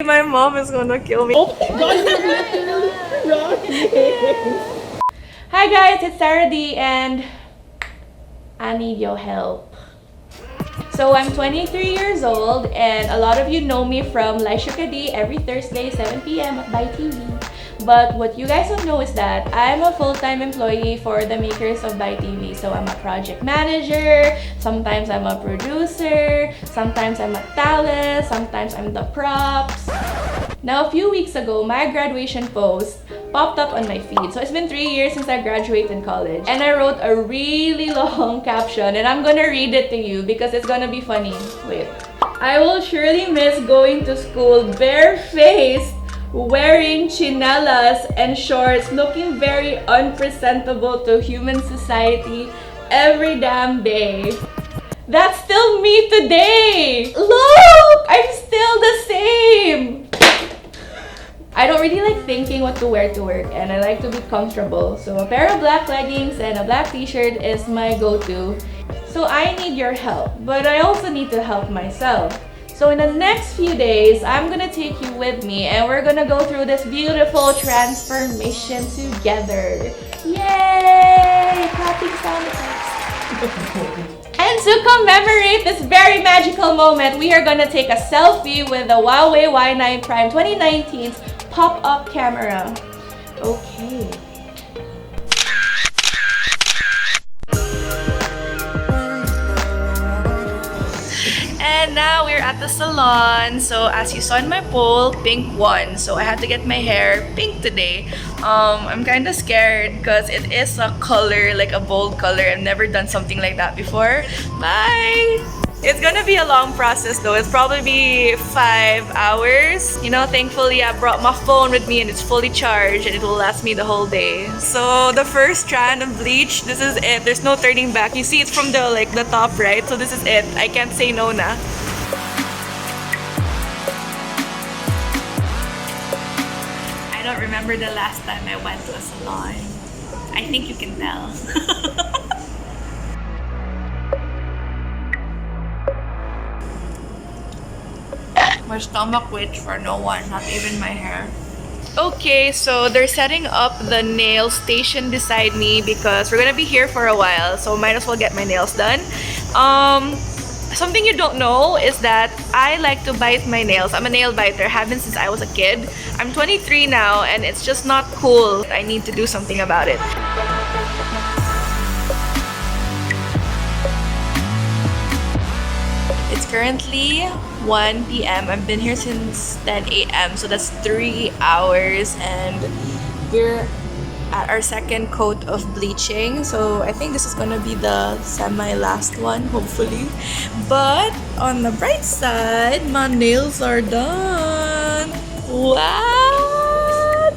My mom is gonna kill me. Oh God, Hi guys, it's Sarah D and I need your help. So I'm 23 years old and a lot of you know me from D every Thursday 7 p.m. at Bai TV. But what you guys don't know is that I'm a full-time employee for the makers of Bai TV. So I'm a project manager, sometimes I'm a producer, sometimes I'm a talent, sometimes I'm the props. Now, a few weeks ago, my graduation post popped up on my feed. So it's been 3 years since I graduated college. And I wrote a really long caption and I'm gonna read it to you because it's gonna be funny. Wait. I will surely miss going to school barefaced, wearing chinelas and shorts, looking very unpresentable to human society every damn day. That's still me today! Look! I'm still the same! I don't really like thinking what to wear to work and I like to be comfortable. So a pair of black leggings and a black t-shirt is my go-to. So I need your help, but I also need to help myself. So in the next few days, I'm gonna take you with me and we're gonna go through this beautiful transformation together. Yay! Clapping sound effects. And to commemorate this very magical moment, we are gonna take a selfie with the Huawei Y9 Prime 2019's pop-up camera. Okay. And now we're at the salon. So as you saw in my poll, pink won. So I had to get my hair pink today. I'm kind of scared because it is a color, like a bold color. I've never done something like that before. Bye! It's gonna be a long process though. It's probably be 5 hours. You know, thankfully I brought my phone with me and it's fully charged and it will last me the whole day. So the first strand of bleach, this is it. There's no turning back. You see it's from the top right. So this is it. I can't say no na. I don't remember the last time I went to a salon. I think you can tell. My stomach waits for no one, not even my hair. Okay, so they're setting up the nail station beside me because we're gonna be here for a while, so might as well get my nails done. Something you don't know is that I like to bite my nails. I'm a nail biter, haven't since I was a kid. I'm 23 now and it's just not cool. I need to do something about it. It's currently 1 p.m. I've been here since 10 a.m. so that's 3 hours and we're at our second coat of bleaching. So I think this is gonna be the semi-last one, hopefully. But on the bright side, my nails are done. What?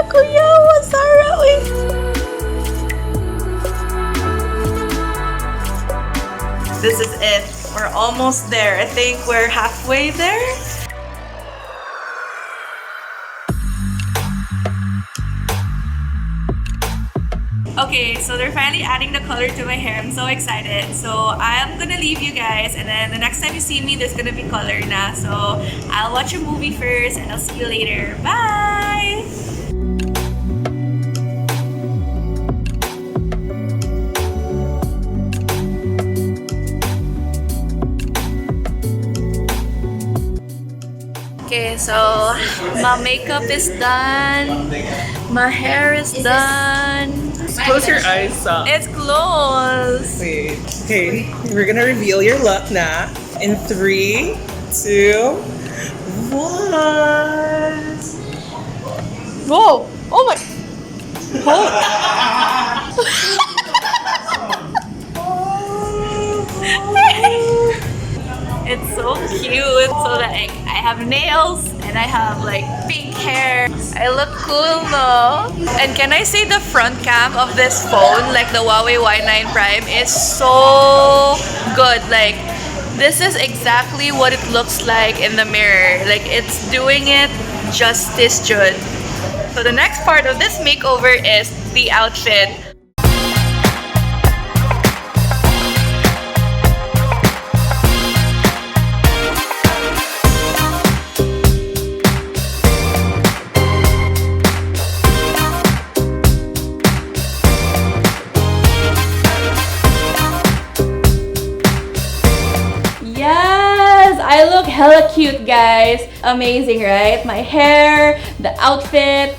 Kuya, Sarah, this is it. We're almost there. I think we're halfway there. Okay, so they're finally adding the color to my hair. I'm so excited. So I'm gonna leave you guys and then the next time you see me, there's gonna be color na. So I'll watch a movie first and I'll see you later. Bye! Okay, so my makeup is done. My hair is done. close your eyes up. It's closed. Wait. Okay, we're gonna reveal your look now. In 3, 2, 1. Whoa! Oh my! It's so cute. So like I have nails and I have like pink hair. I look cool though. And can I say the front cam of this phone, like the Huawei Y9 Prime, is so good. Like this is exactly what it looks like in the mirror. Like it's doing it justice, Jude. So the next part of this makeover is the outfit. cute, guys. Amazing, right? My hair, the outfit,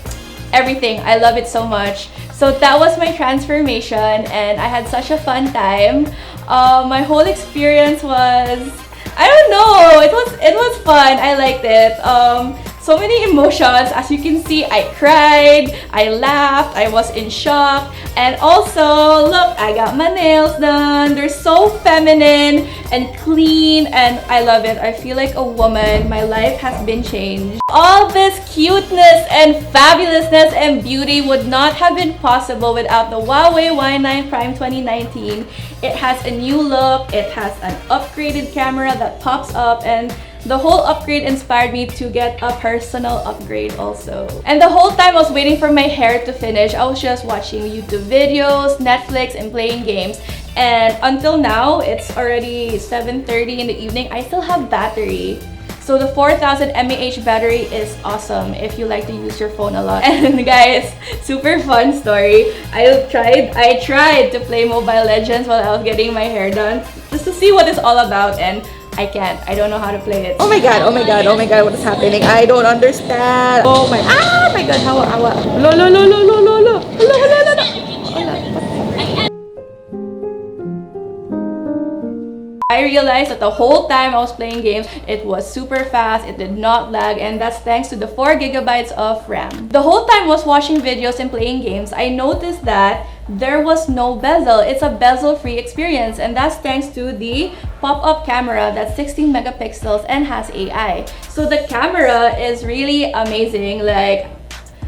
everything. I love it so much. So that was my transformation, and I had such a fun time. My whole experience was, I don't know, it was fun. I liked it. So many emotions. As you can see, I cried, I laughed, I was in shock, and also, look, I got my nails done. They're so feminine and clean, and I love it. I feel like a woman. My life has been changed. All this cuteness and fabulousness and beauty would not have been possible without the Huawei Y9 Prime 2019. It has a new look, it has an upgraded camera that pops up, and the whole upgrade inspired me to get a personal upgrade also. And the whole time I was waiting for my hair to finish, I was just watching YouTube videos, Netflix, and playing games. And until now, it's already 7:30 in the evening, I still have battery. So the 4000 mAh battery is awesome if you like to use your phone a lot. And guys, super fun story. I tried to play Mobile Legends while I was getting my hair done just to see what it's all about, and I can't. I don't know how to play it. Oh my god, oh my god, oh my god, what is happening? I don't understand. Oh my, my god, hawa. Lo, lo, lo, lo, lo, lo, lo. Lo, lo, lo, lo. I realized that the whole time I was playing games, it was super fast, it did not lag, and that's thanks to the 4 GB of RAM. The whole time I was watching videos and playing games, I noticed that there was no bezel. It's a bezel-free experience, and that's thanks to the pop-up camera that's 16 megapixels and has AI. So the camera is really amazing. Like,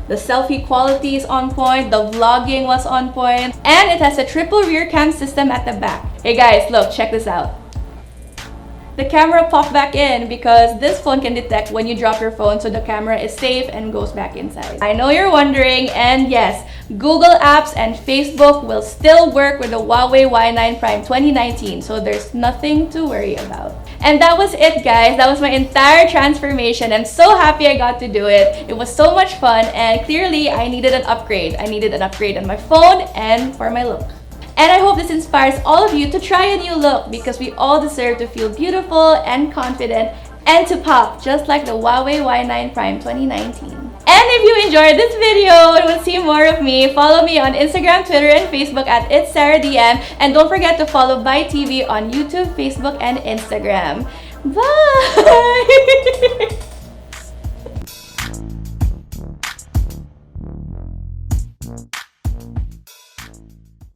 the selfie quality is on point, the vlogging was on point, and it has a triple rear cam system at the back. Hey guys, look, check this out. The camera popped back in because this phone can detect when you drop your phone, so the camera is safe and goes back inside. I know you're wondering, and yes, Google Apps and Facebook will still work with the Huawei Y9 Prime 2019, so there's nothing to worry about. And that was it, guys. That was my entire transformation. I'm so happy I got to do it. It was so much fun, and clearly I needed an upgrade. I needed an upgrade on my phone and for my look. And I hope this inspires all of you to try a new look, because we all deserve to feel beautiful and confident and to pop just like the Huawei Y9 Prime 2019. And if you enjoyed this video and want to see more of me, follow me on Instagram, Twitter, and Facebook at It's Sarah DM. And don't forget to follow Bai TV on YouTube, Facebook, and Instagram. Bye!